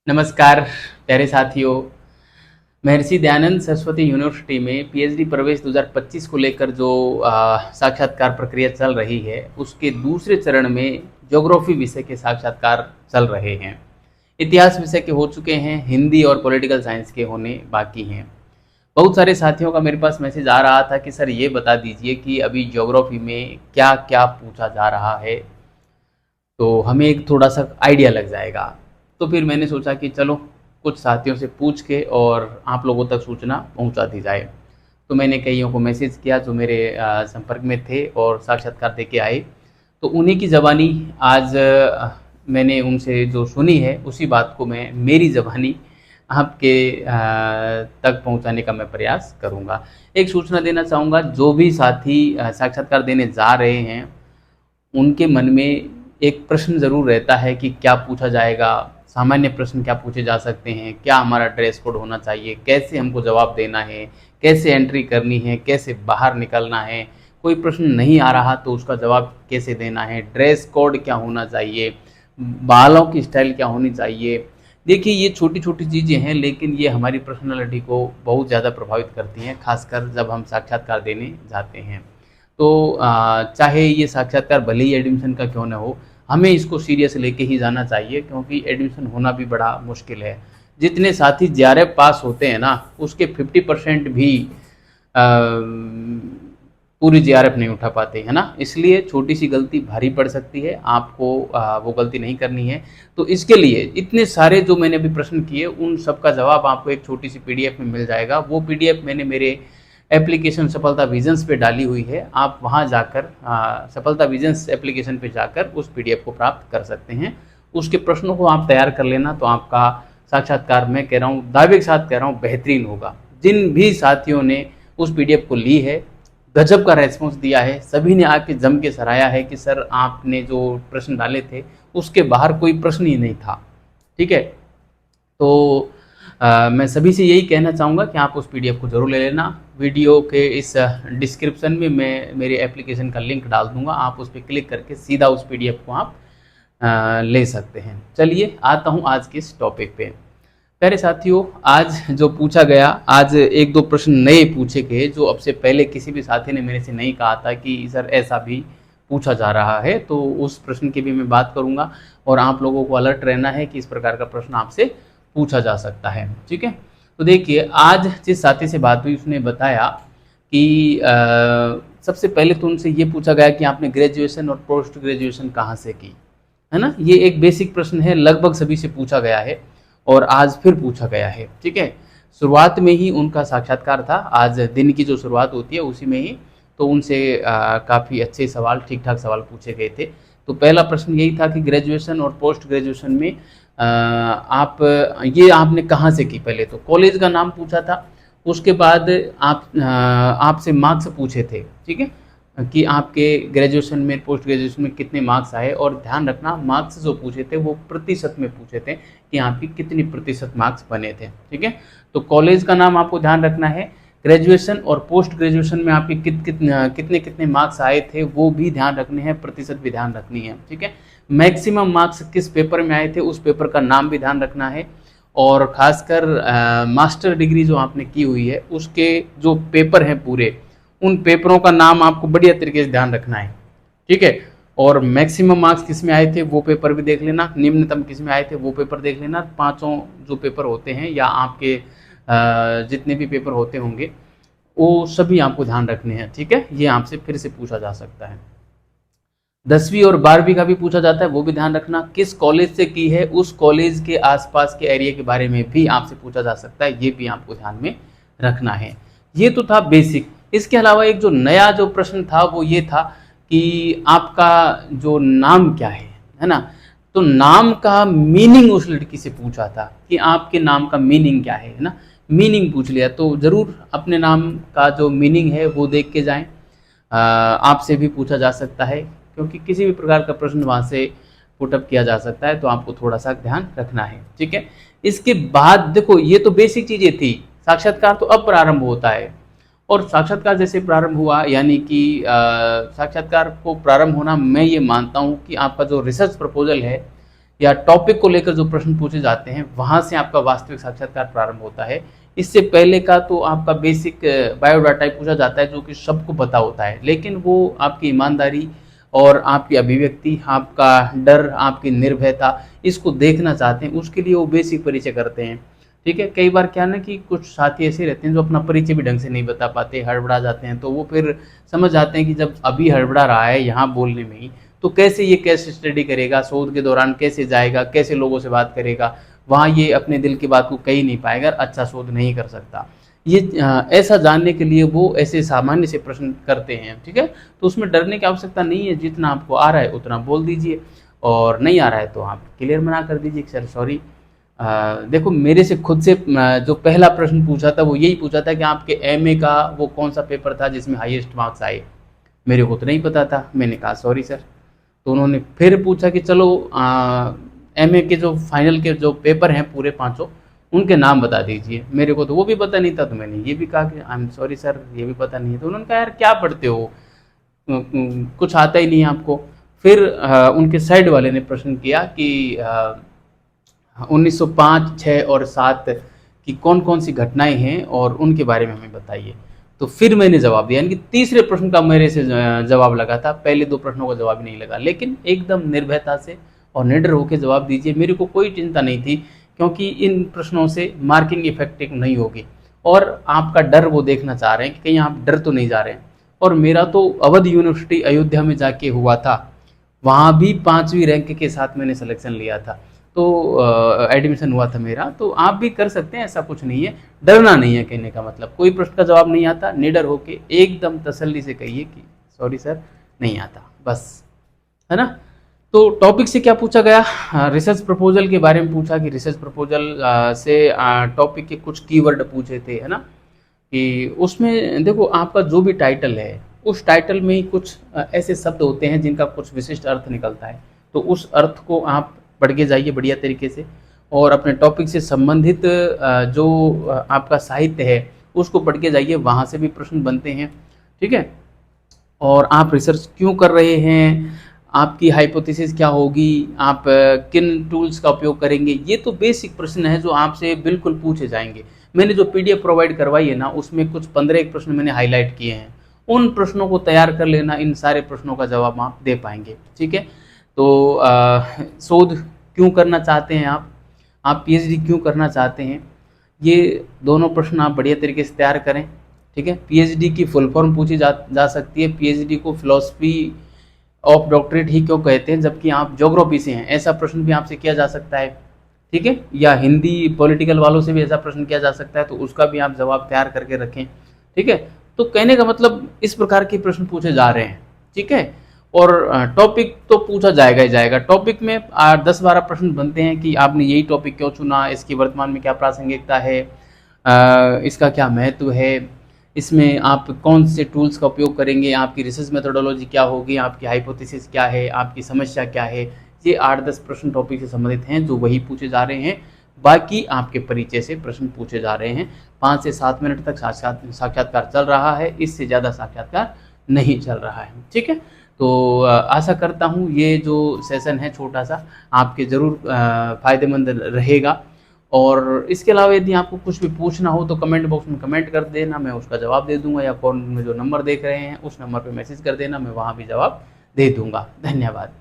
नमस्कार प्यारे साथियों। महर्षि दयानंद सरस्वती यूनिवर्सिटी में पीएचडी प्रवेश 2025 को लेकर जो साक्षात्कार प्रक्रिया चल रही है उसके दूसरे चरण में ज्योग्राफी विषय के साक्षात्कार चल रहे हैं। इतिहास विषय के हो चुके हैं, हिंदी और पॉलिटिकल साइंस के होने बाकी हैं। बहुत सारे साथियों का मेरे पास मैसेज आ रहा था कि सर ये बता दीजिए कि अभी ज्योग्राफी में क्या क्या पूछा जा रहा है, तो हमें एक थोड़ा सा आइडिया लग जाएगा। तो फिर मैंने सोचा कि चलो कुछ साथियों से पूछ के और आप लोगों तक सूचना पहुंचा दी जाए। तो मैंने कईयों को मैसेज किया जो मेरे संपर्क में थे और साक्षात्कार दे के आए। तो उन्हीं की ज़बानी आज मैंने उनसे जो सुनी है उसी बात को मैं मेरी ज़बानी आपके तक पहुंचाने का मैं प्रयास करूंगा। एक सूचना देना चाहूँगा, जो भी साथी साक्षात्कार देने जा रहे हैं उनके मन में एक प्रश्न ज़रूर रहता है कि क्या पूछा जाएगा, सामान्य प्रश्न क्या पूछे जा सकते हैं, क्या हमारा ड्रेस कोड होना चाहिए, कैसे हमको जवाब देना है, कैसे एंट्री करनी है, कैसे बाहर निकलना है। कोई प्रश्न नहीं आ रहा तो उसका जवाब कैसे देना है, ड्रेस कोड क्या होना चाहिए, बालों की स्टाइल क्या होनी चाहिए। देखिए ये छोटी छोटी चीज़ें हैं लेकिन ये हमारी पर्सनालिटी को बहुत ज़्यादा प्रभावित करती हैं, खासकर जब हम साक्षात्कार देने जाते हैं। तो चाहे ये साक्षात्कार भले ही एडमिशन का क्यों ना हो, हमें इसको सीरियस लेके ही जाना चाहिए क्योंकि एडमिशन होना भी बड़ा मुश्किल है। जितने साथी जेआरएफ पास होते हैं ना उसके 50% भी पूरी जेआरएफ नहीं उठा पाते हैं ना, इसलिए छोटी सी गलती भारी पड़ सकती है। आपको वो गलती नहीं करनी है। तो इसके लिए इतने सारे जो मैंने अभी प्रश्न किए उन सब का जवाब आपको एक छोटी सी पीडीएफ में मिल जाएगा। वो पीडीएफ मैंने मेरे एप्लीकेशन सफलता विजन्स पे डाली हुई है। आप वहाँ जाकर सफलता विजन्स एप्लीकेशन पे जाकर उस पीडीएफ को प्राप्त कर सकते हैं। उसके प्रश्नों को आप तैयार कर लेना तो आपका साक्षात्कार, मैं कह रहा हूँ दावे के साथ कह रहा हूँ, बेहतरीन होगा। जिन भी साथियों ने उस पीडीएफ को ली है गजब का रेस्पॉन्स दिया है, सभी ने आके जम के सराहा है कि सर आपने जो प्रश्न डाले थे उसके बाहर कोई प्रश्न ही नहीं था। ठीक है, तो मैं सभी से यही कहना चाहूँगा कि आप उस पीडीएफ को ज़रूर ले लेना। वीडियो के इस डिस्क्रिप्शन में मैं मेरे एप्लीकेशन का लिंक डाल दूँगा, आप उस पर क्लिक करके सीधा उस पीडीएफ को आप ले सकते हैं। चलिए आता हूँ आज के इस टॉपिक पे। प्यारे साथियों, आज जो पूछा गया, आज एक दो प्रश्न नए पूछे गए जो अब से पहले किसी भी साथी ने मेरे से नहीं कहा था कि सर ऐसा भी पूछा जा रहा है। तो उस प्रश्न की भी मैं बात करूँगा और आप लोगों को अलर्ट रहना है कि इस प्रकार का प्रश्न आपसे पूछा जा सकता है। ठीक है, तो देखिए आज जिस साथी से बात हुई उसने बताया कि सबसे पहले तो उनसे ये पूछा गया कि आपने ग्रेजुएशन और पोस्ट ग्रेजुएशन कहाँ से की, है ना। ये एक बेसिक प्रश्न है, लगभग सभी से पूछा गया है और आज फिर पूछा गया है। ठीक है, शुरुआत में ही उनका साक्षात्कार था, आज दिन की जो शुरुआत होती है उसी में ही, तो उनसे काफ़ी अच्छे सवाल, ठीक ठाक सवाल पूछे गए थे। तो पहला प्रश्न यही था कि ग्रेजुएशन और पोस्ट ग्रेजुएशन में आप ये आपने कहाँ से की। पहले तो कॉलेज का नाम पूछा था, उसके बाद आपसे मार्क्स पूछे थे। ठीक है, कि आपके ग्रेजुएशन में, पोस्ट ग्रेजुएशन में कितने मार्क्स आए, और ध्यान रखना मार्क्स जो पूछे थे वो प्रतिशत में पूछे थे कि आपकी कितनी प्रतिशत मार्क्स बने थे। ठीक है, तो कॉलेज का नाम आपको ध्यान रखना है, ग्रेजुएशन और पोस्ट ग्रेजुएशन में आपके कितने कितने मार्क्स आए थे वो भी ध्यान रखने हैं, प्रतिशत भी ध्यान रखनी है। ठीक है, मैक्सिमम मार्क्स किस पेपर में आए थे उस पेपर का नाम भी ध्यान रखना है, और ख़ासकर मास्टर डिग्री जो आपने की हुई है उसके जो पेपर हैं पूरे, उन पेपरों का नाम आपको बढ़िया तरीके से ध्यान रखना है। ठीक है, और मैक्सिमम मार्क्स किस में आए थे वो पेपर भी देख लेना, निम्नतम किस में आए थे वो पेपर देख लेना। पांचों जो पेपर होते हैं या आपके जितने भी पेपर होते होंगे वो सभी आपको ध्यान रखने हैं। ठीक है, ये आपसे फिर से पूछा जा सकता है। 10वीं और 12वीं का भी पूछा जाता है, वो भी ध्यान रखना। किस कॉलेज से की है उस कॉलेज के आसपास के एरिया के बारे में भी आपसे पूछा जा सकता है, ये भी आपको ध्यान में रखना है। ये तो था बेसिक। इसके अलावा एक जो नया जो प्रश्न था वो ये था कि आपका जो नाम क्या है ना। तो नाम का मीनिंग उस लड़की से पूछा था कि आपके नाम का मीनिंग क्या है ना। मीनिंग पूछ लिया तो ज़रूर अपने नाम का जो मीनिंग है वो देख के जाएं। आपसे भी पूछा जा सकता है क्योंकि किसी भी प्रकार का प्रश्न वहाँ से पुटअप किया जा सकता है, तो आपको थोड़ा सा ध्यान रखना है। ठीक है, इसके बाद देखो ये तो बेसिक चीज़ें थी, साक्षात्कार तो अब प्रारंभ होता है। और साक्षात्कार जैसे प्रारंभ हुआ यानी कि साक्षात्कार को प्रारंभ होना, मैं ये मानता हूँ कि आपका जो रिसर्च प्रपोजल है या टॉपिक को लेकर जो प्रश्न पूछे जाते हैं वहाँ से आपका वास्तविक साक्षात्कार प्रारंभ होता है। इससे पहले का तो आपका बेसिक बायोडाटा ही पूछा जाता है जो कि सबको पता होता है, लेकिन वो आपकी ईमानदारी और आपकी अभिव्यक्ति, आपका डर, आपकी निर्भयता, इसको देखना चाहते हैं, उसके लिए वो बेसिक परिचय करते हैं। ठीक है, कई बार क्या है ना कि कुछ साथी ऐसे रहते हैं जो अपना परिचय भी ढंग से नहीं बता पाते, हड़बड़ा जाते हैं, तो वो फिर समझ जाते हैं कि जब अभी हड़बड़ा रहा है यहाँ बोलने में ही, तो कैसे ये केस स्टडी करेगा, शोध के दौरान कैसे जाएगा, कैसे लोगों से बात करेगा, वहाँ ये अपने दिल की बात को कह ही नहीं पाएगा, अच्छा शोध नहीं कर सकता। ये ऐसा जानने के लिए वो ऐसे सामान्य से प्रश्न करते हैं। ठीक है, तो उसमें डरने की आवश्यकता नहीं है, जितना आपको आ रहा है उतना बोल दीजिए, और नहीं आ रहा है तो आप क्लियर मना कर दीजिए सर सॉरी। देखो मेरे से खुद से जो पहला प्रश्न पूछा था वो यही पूछा था कि आपके एमए का वो कौन सा पेपर था जिसमें हाईएस्ट मार्क्स आए। मेरे को तो नहीं पता था, मैंने कहा सॉरी सर। तो उन्होंने फिर पूछा कि चलो एमए के जो फाइनल के जो पेपर हैं पूरे पांचों, उनके नाम बता दीजिए। मेरे को तो वो भी पता नहीं था, तो मैंने ये भी कहा कि आई एम सॉरी सर, ये भी पता नहीं है। तो उन्होंने कहा यार क्या पढ़ते हो, कुछ आता ही नहीं है आपको। फिर उनके साइड वाले ने प्रश्न किया कि 1905, 6 और 7 की कौन कौन सी घटनाएं हैं और उनके बारे में हमें बताइए। तो फिर मैंने जवाब दिया, यानी कि तीसरे प्रश्न का मेरे से जवाब लगा था, पहले दो प्रश्नों का जवाब नहीं लगा। लेकिन एकदम निर्भयता से और निडर होकर जवाब दीजिए, मेरे को कोई चिंता नहीं थी, क्योंकि इन प्रश्नों से मार्किंग इफेक्टिव नहीं होगी और आपका डर वो देखना चाह रहे हैं कि कहीं आप डर तो नहीं जा रहे हैं। और मेरा तो अवध यूनिवर्सिटी अयोध्या में जाके हुआ था, वहाँ भी 5वीं रैंक के साथ मैंने सिलेक्शन लिया था, तो एडमिशन हुआ था मेरा। तो आप भी कर सकते हैं, ऐसा कुछ नहीं है, डरना नहीं है। कहने का मतलब कोई प्रश्न का जवाब नहीं आता, निडर होके एकदम तसल्ली से कहिए कि सॉरी सर नहीं आता, बस, है ना। तो टॉपिक से क्या पूछा गया, रिसर्च प्रपोजल के बारे में पूछा कि रिसर्च प्रपोजल से टॉपिक के कुछ कीवर्ड पूछे थे, है ना, कि उसमें देखो आपका जो भी टाइटल है उस टाइटल में ही कुछ ऐसे शब्द होते हैं जिनका कुछ विशिष्ट अर्थ निकलता है, तो उस अर्थ को आप पढ़ के जाइए बढ़िया तरीके से, और अपने टॉपिक से संबंधित जो आपका साहित्य है उसको पढ़ के जाइए, वहाँ से भी प्रश्न बनते हैं। ठीक है, और आप रिसर्च क्यों कर रहे हैं, आपकी हाइपोथेसिस क्या होगी, आप किन टूल्स का उपयोग करेंगे, ये तो बेसिक प्रश्न है जो आपसे बिल्कुल पूछे जाएंगे। मैंने जो पीडीएफ प्रोवाइड करवाई है ना, उसमें कुछ 15 प्रश्न मैंने हाईलाइट किए हैं, उन प्रश्नों को तैयार कर लेना, इन सारे प्रश्नों का जवाब आप दे पाएंगे। ठीक है, तो शोध क्यों करना चाहते हैं आप पीएचडी क्यों करना चाहते हैं, ये दोनों प्रश्न आप बढ़िया तरीके से तैयार करें। ठीक है, पीएचडी की फुल फॉर्म पूछी जा सकती है, पीएचडी को फिलॉसफी ऑफ डॉक्टरेट ही क्यों कहते हैं जबकि आप ज्योग्राफी से हैं, ऐसा प्रश्न भी आपसे किया जा सकता है। ठीक है, या हिंदी पॉलिटिकल वालों से भी ऐसा प्रश्न किया जा सकता है, तो उसका भी आप जवाब तैयार करके रखें। ठीक है, तो कहने का मतलब इस प्रकार के प्रश्न पूछे जा रहे हैं। ठीक है, और टॉपिक तो पूछा जाएगा ही जाएगा। टॉपिक में 10-12 प्रश्न बनते हैं कि आपने यही टॉपिक क्यों चुना, इसकी वर्तमान में क्या प्रासंगिकता है, इसका क्या महत्व है, इसमें आप कौन से टूल्स का उपयोग करेंगे, आपकी रिसर्च मेथोडोलॉजी क्या होगी, आपकी हाइपोथेसिस क्या है, आपकी समस्या क्या है। ये 8-10 प्रश्न टॉपिक से संबंधित हैं जो वही पूछे जा रहे हैं, बाकी आपके परिचय से प्रश्न पूछे जा रहे हैं। 5 से 7 मिनट तक साक्षात्कार चल रहा है, इससे ज़्यादा साक्षात्कार नहीं चल रहा है। ठीक है, तो आशा करता हूँ ये जो सेशन है छोटा सा आपके ज़रूर फ़ायदेमंद रहेगा। और इसके अलावा यदि आपको कुछ भी पूछना हो तो कमेंट बॉक्स में कमेंट कर देना, मैं उसका जवाब दे दूंगा, या फ़ोन में जो नंबर देख रहे हैं उस नंबर पर मैसेज कर देना, मैं वहाँ भी जवाब दे दूंगा। धन्यवाद।